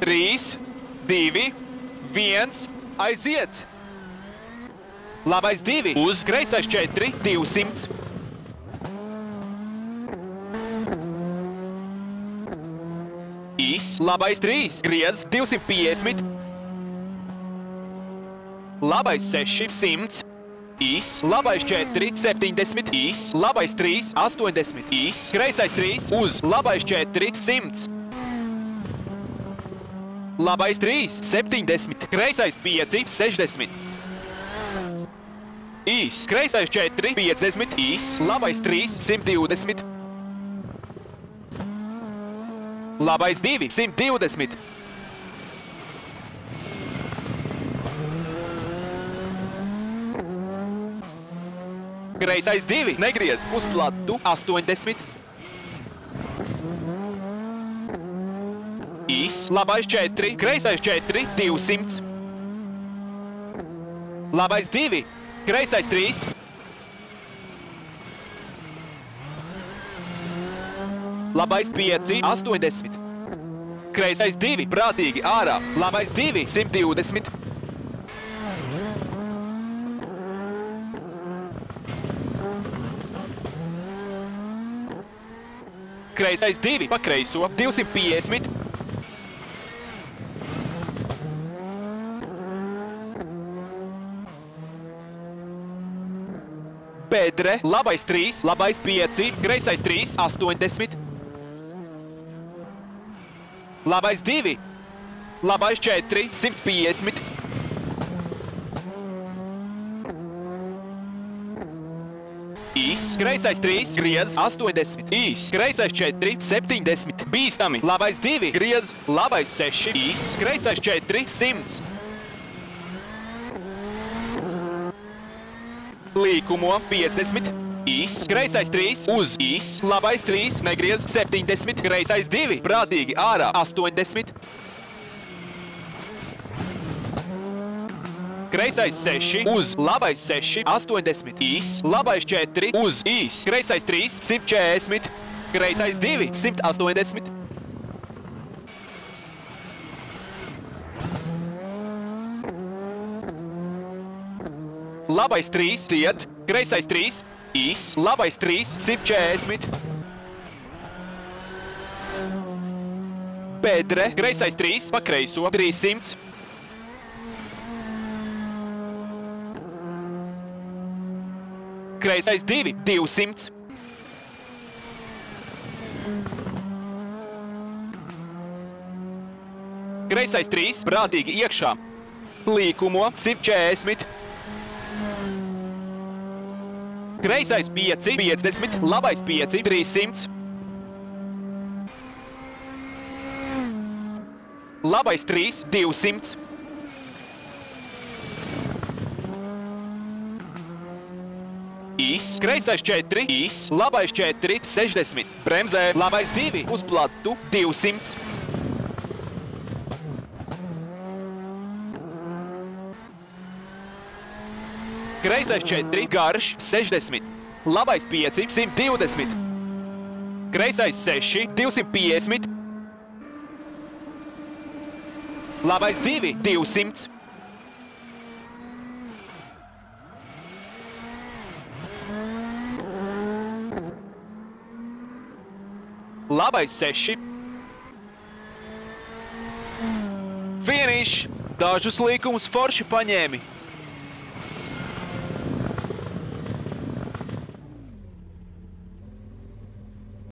3, 2, 1, aiziet! Labais 2, uz kreisais 4, 200. Īs, labais 3, griez 250. Labais 6, 100. Īs, labais 4, 70. Īs, labais 3, 80. Īs, kreisais 3, uz labais 4, 100. Labais 3, 70. Kreisais 5, 60. Īs, kreisais 4, 50. Īs, labais 3, 120. Labais 2, 120. Kreisais 2, negriez uz platu, 80. Īs, labais 4, kreisais 4, 200. Labais 2, kreisais 3. Labais 5, 80. Kreisais 2, prātīgi ārā. Labais 2, 120. Kreisais 2, pa kreiso, 250. Bedre, labais 3, labais 5, kreisais 3, 80. Labais 2, labais 4, 150. Īs, kreisais 3, griez 80. Īs, kreisais 4, 70. Bīstami. Labais 2, griez, labais 6. Īs, kreisais 4, 100. Līkumo 50. Īs, kreisais 3, uz īs, labais 3, negriez 70. Kreisais 2, prātīgi ārā 80. Kreisais 6, uz labais 6, 80. Īs, labais 4, uz īs, kreisais 3, 140. Kreisais 2, 180. Labais 3, ciet, kreisais 3, īs, labais 3, 140. Bedre, kreisais 3, pa kreiso, 300. Kreisais 2, 200. Kreisais 3, prātīgi iekšā. Līkumo 140. Kreisais 5, 50. Labais 5, 300. Labais 3, 200. Īs, kreisais 4, īs, labais 4, 60. Bremzē, labais 2, uz platu, 200. Kreisais 4, garš, 60. Labais 5, 120. Kreisais 6, 250. Labais 2, 200. Labais 6. Finish! Dažus līkumus forši paņēmi.